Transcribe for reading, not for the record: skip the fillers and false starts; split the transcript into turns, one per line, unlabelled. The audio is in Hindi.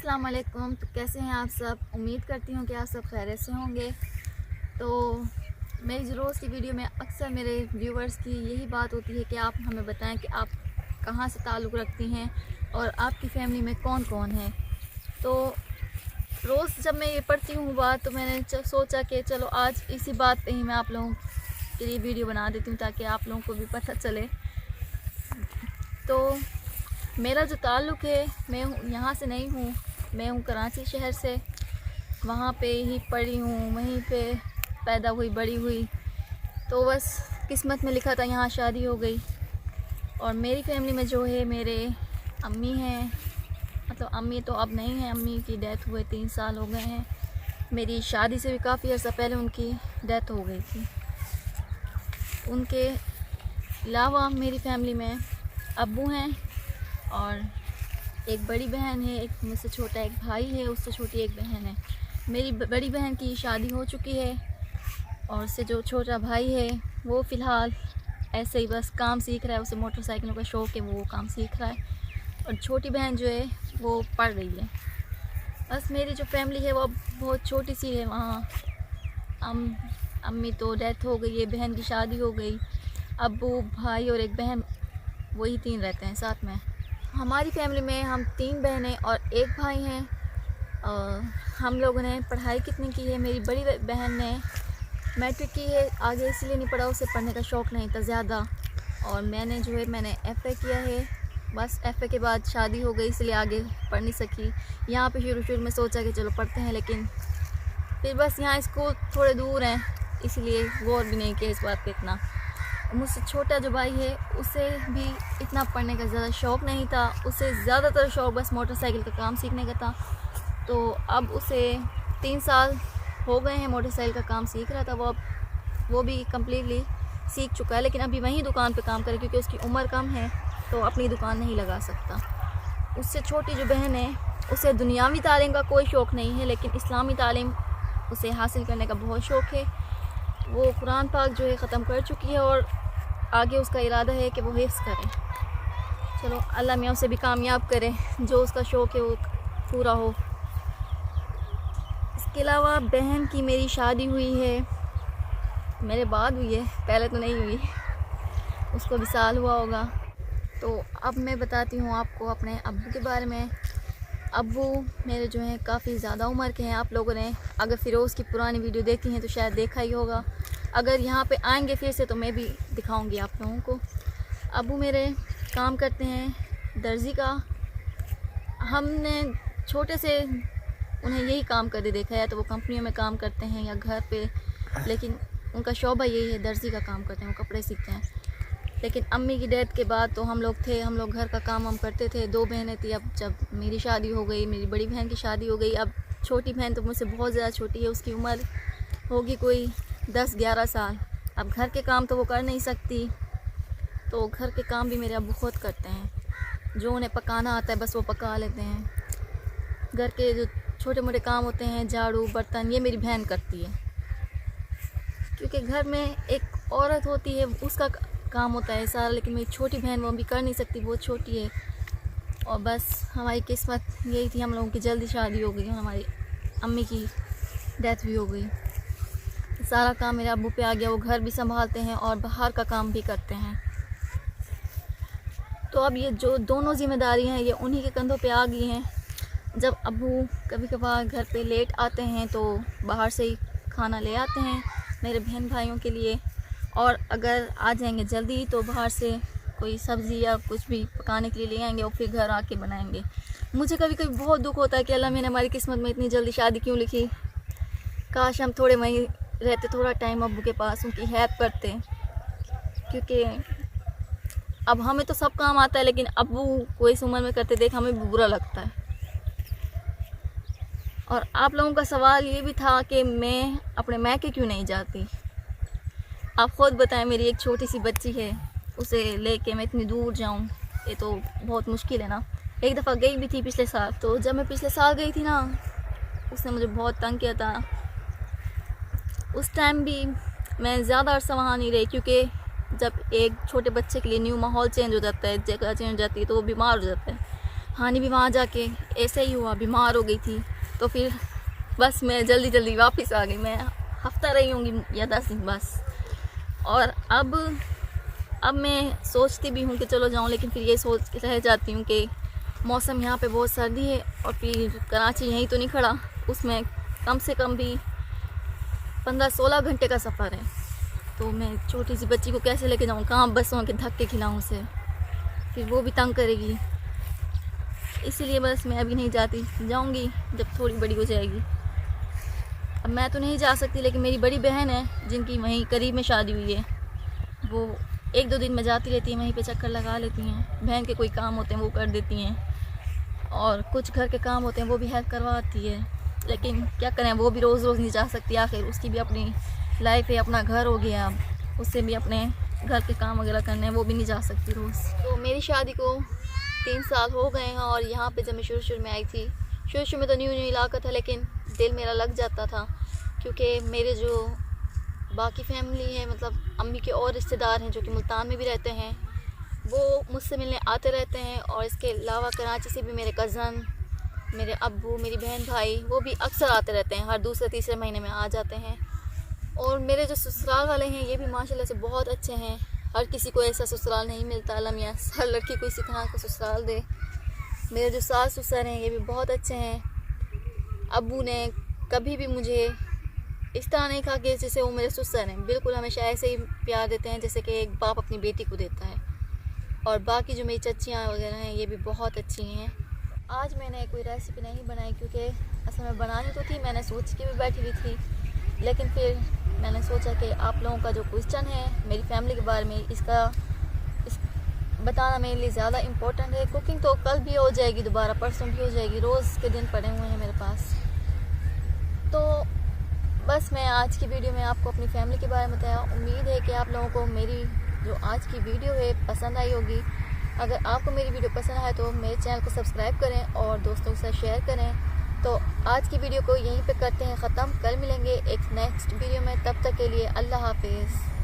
अस्सलाम वालेकुम। तो कैसे हैं आप सब? उम्मीद करती हूँ कि आप सब खैरियत से होंगे। तो मेरी रोज़ की वीडियो में अक्सर मेरे व्यूवर्स की यही बात होती है कि आप हमें बताएं कि आप कहाँ से ताल्लुक़ रखती हैं और आपकी फ़ैमिली में कौन कौन है। तो रोज़ जब मैं ये पढ़ती हूँ बात, तो मैंने सोचा कि चलो आज इसी बात पे ही मैं आप लोगों के लिए वीडियो बना देती हूँ ताकि आप लोगों को भी पता चले। तो मेरा जो ताल्लुक़ है, मैं यहाँ से नहीं हूँ, मैं हूँ कराची शहर से। वहाँ पे ही पढ़ी हूँ, वहीं पे पैदा हुई बड़ी हुई। तो बस किस्मत में लिखा था, यहाँ शादी हो गई। और मेरी फैमिली में जो है, मेरे अम्मी हैं, मतलब अम्मी तो अब नहीं हैं, अम्मी की डेथ हुए 3 साल हो गए हैं। मेरी शादी से भी काफ़ी अर्सा पहले उनकी डेथ हो गई थी। उनके अलावा मेरी फैमिली में अब्बू हैं और एक बड़ी बहन है, एक मुझसे छोटा एक भाई है, उससे छोटी एक बहन है। मेरी बड़ी बहन की शादी हो चुकी है और उससे जो छोटा भाई है वो फ़िलहाल ऐसे ही बस काम सीख रहा है, उसे मोटरसाइकिलों का शौक़ है, वो काम सीख रहा है। और छोटी बहन जो है वो पढ़ रही है। बस मेरी जो फैमिली है वो बहुत छोटी सी है। वहाँ अम्मी तो डेथ हो गई है, बहन की शादी हो गई, अब्बू, भाई और एक बहन, वही 3 रहते हैं साथ में। हमारी फैमिली में हम 3 बहनें और 1 भाई हैं। हम लोगों ने पढ़ाई कितनी की है, मेरी बड़ी बहन ने मैट्रिक की है, आगे इसलिए नहीं पढ़ा, उसे पढ़ने का शौक़ नहीं था ज़्यादा। और मैंने जो है मैंने FA किया है। बस FA के बाद शादी हो गई, इसलिए आगे पढ़ नहीं सकी। यहाँ पे शुरू में सोचा कि चलो पढ़ते हैं, लेकिन फिर बस यहाँ स्कूल थोड़े दूर हैं, इसलिए गौर भी नहीं किया इस बात पे इतना। मुझसे छोटा जो भाई है उसे भी इतना पढ़ने का ज़्यादा शौक़ नहीं था, उसे ज़्यादातर शौक़ बस मोटरसाइकिल का काम सीखने का था। तो अब उसे 3 साल हो गए हैं मोटरसाइकिल का काम सीख रहा था। वो भी कम्प्लीटली सीख चुका है, लेकिन अभी वहीं दुकान पे काम करे क्योंकि उसकी उम्र कम है, तो अपनी दुकान नहीं लगा सकता। उससे छोटी जो बहन है उसे दुनियावी तालीम का कोई शौक़ नहीं है, लेकिन इस्लामी तालीम उसे हासिल करने का बहुत शौक़ है। वो कुरान पाक जो है ख़त्म कर चुकी है और आगे उसका इरादा है कि वो हिफ्ज़ करे। चलो अल्लाह मियाँ उसे भी कामयाब करे, जो उसका शौक़ है वो पूरा हो। इसके अलावा बहन की मेरी शादी हुई है, मेरे बाद हुई है, पहले तो नहीं हुई, उसको भी साल हुआ होगा। तो अब मैं बताती हूँ आपको अपने अब्बू के बारे में। अब्बू मेरे जो हैं काफ़ी ज़्यादा उम्र के हैं। आप लोगों ने अगर फ़िरोज़ की पुरानी वीडियो देखी हैं तो शायद देखा ही होगा। अगर यहाँ पे आएंगे फिर से तो मैं भी दिखाऊंगी आप लोगों को। अब्बू मेरे काम करते हैं दर्जी का। हमने छोटे से उन्हें यही काम करते देखा है, तो वो कंपनियों में काम करते हैं या घर पे, लेकिन उनका शोबा यही है, दर्जी का काम करते हैं, वो कपड़े सीखते हैं। लेकिन अम्मी की डेथ के बाद तो हम लोग घर का काम हम करते थे। 2 बहनें थी। अब जब मेरी शादी हो गई, मेरी बड़ी बहन की शादी हो गई, अब छोटी बहन तो मुझसे बहुत ज़्यादा छोटी है, उसकी उम्र होगी कोई 10-11 साल। अब घर के काम तो वो कर नहीं सकती, तो घर के काम भी मेरे अब्बू खुद करते हैं। जो उन्हें पकाना आता है बस वो पका लेते हैं। घर के जो छोटे मोटे काम होते हैं, झाड़ू बर्तन, ये मेरी बहन करती है, क्योंकि घर में एक औरत होती है उसका काम होता है सारा। लेकिन मेरी छोटी बहन वो भी कर नहीं सकती, बहुत छोटी है। और बस हमारी किस्मत यही थी, हम लोगों की जल्दी शादी हो गई, हमारी अम्मी की डेथ भी हो गई। सारा काम मेरे अब्बू पे आ गया, वो घर भी संभालते हैं और बाहर का काम भी करते हैं। तो अब ये जो दोनों ज़िम्मेदारियाँ हैं ये उन्हीं के कंधों पे आ गई हैं। जब अब्बू कभी कभार घर पे लेट आते हैं तो बाहर से ही खाना ले आते हैं मेरे बहन भाइयों के लिए, और अगर आ जाएंगे जल्दी तो बाहर से कोई सब्ज़ी या कुछ भी पकाने के लिए ले आएंगे और फिर घर आके बनाएंगे। मुझे कभी कभी बहुत दुख होता है कि अल्लाह मैंने हमारी किस्मत में इतनी जल्दी शादी क्यों लिखी। काश हम थोड़े वहीं रहते, थोड़ा टाइम अब्बू के पास उनकी हेल्प करते, क्योंकि अब हमें तो सब काम आता है, लेकिन अब्बू को इस उम्र में करते देख हमें भी बुरा लगता है। और आप लोगों का सवाल ये भी था कि मैं अपने मैके क्यों नहीं जाती। आप ख़ुद बताएं, मेरी एक छोटी सी बच्ची है, उसे लेके मैं इतनी दूर जाऊं, ये तो बहुत मुश्किल है ना। एक दफ़ा गई भी थी पिछले साल, तो जब मैं पिछले साल गई थी ना, उसने मुझे बहुत तंग किया था। उस टाइम भी मैं ज़्यादा अरसा वहाँ नहीं रही, क्योंकि जब एक छोटे बच्चे के लिए न्यू माहौल चेंज हो जाता है, जगह चेंज हो जाती है, तो वो बीमार हो जाता है। हानि भी वहाँ जाके ऐसे ही हुआ, बीमार हो गई थी। तो फिर बस मैं जल्दी जल्दी वापस आ गई। मैं हफ्ता रही होंगी या 10 दिन बस। और अब मैं सोचती भी हूँ कि चलो जाऊँ, लेकिन फिर ये सोच के रह जाती हूँ कि मौसम यहाँ पे बहुत सर्दी है और फिर कराची यहीं तो नहीं खड़ा, उसमें कम से कम भी 15-16 घंटे का सफ़र है। तो मैं छोटी सी बच्ची को कैसे लेके जाऊँ, कहाँ बसों के धक्के खिलाऊँ उसे, फिर वो भी तंग करेगी। इसीलिए बस मैं अभी नहीं जाती, जाऊँगी जब थोड़ी बड़ी हो जाएगी। अब मैं तो नहीं जा सकती, लेकिन मेरी बड़ी बहन है जिनकी वहीं करीब में शादी हुई है, वो 1-2 दिन में जाती रहती है, वहीं पे चक्कर लगा लेती हैं। बहन के कोई काम होते हैं वो कर देती हैं, और कुछ घर के काम होते हैं वो भी हेल्प करवाती है। लेकिन क्या करें, वो भी रोज़ रोज़ नहीं जा सकती, आखिर उसकी भी अपनी लाइफ है, अपना घर हो गया, उससे भी अपने घर के काम वगैरह करने हैं, वो भी नहीं जा सकती रोज़। तो मेरी शादी को 3 साल हो गए हैं, और यहाँ पे जब मैं शुरू में आई थी, शुरू में तो न्यू इलाका था, लेकिन दिल मेरा लग जाता था, क्योंकि मेरे जो बाकी फैमिली है, मतलब अम्मी के और रिश्तेदार हैं जो कि मुल्तान में भी रहते हैं, वो मुझसे मिलने आते रहते हैं। और इसके अलावा कराची से भी मेरे कज़न, मेरे अब्बू, मेरी बहन भाई, वो भी अक्सर आते रहते हैं, हर दूसरे तीसरे महीने में आ जाते हैं। और मेरे जो ससुराल वाले हैं ये भी माशाल्लाह से बहुत अच्छे हैं। हर किसी को ऐसा ससुराल नहीं मिलता, अल्लाह मियां हर लड़की को इसी तरह का ससुराल दे। मेरे जो सास ससुर हैं ये भी बहुत अच्छे हैं। अब्बू ने कभी भी मुझे इस तरह नहीं कहा कि जैसे वो मेरे ससुर हैं, बिल्कुल हमेशा ऐसे ही प्यार देते हैं जैसे कि एक बाप अपनी बेटी को देता है। और बाकी जो मेरी चच्चियाँ वगैरह हैं ये भी बहुत अच्छी हैं। आज मैंने कोई रेसिपी नहीं बनाई, क्योंकि असल में बनानी तो थी, मैंने सोच के भी बैठी हुई थी, लेकिन फिर मैंने सोचा कि आप लोगों का जो क्वेश्चन है मेरी फैमिली के बारे में, इस बताना मेरे लिए ज़्यादा इम्पोर्टेंट है। कुकिंग तो कल भी हो जाएगी, दोबारा परसों भी हो जाएगी, रोज़ के दिन पड़े हुए हैं मेरे पास। तो बस मैं आज की वीडियो में आपको अपनी फैमिली के बारे में बताया। उम्मीद है कि आप लोगों को मेरी जो आज की वीडियो है पसंद आई होगी। अगर आपको मेरी वीडियो पसंद आए तो मेरे चैनल को सब्सक्राइब करें और दोस्तों के साथ शेयर करें। तो आज की वीडियो को यहीं पे करते हैं ख़त्म। कल मिलेंगे एक नेक्स्ट वीडियो में, तब तक के लिए अल्लाह हाफिज़।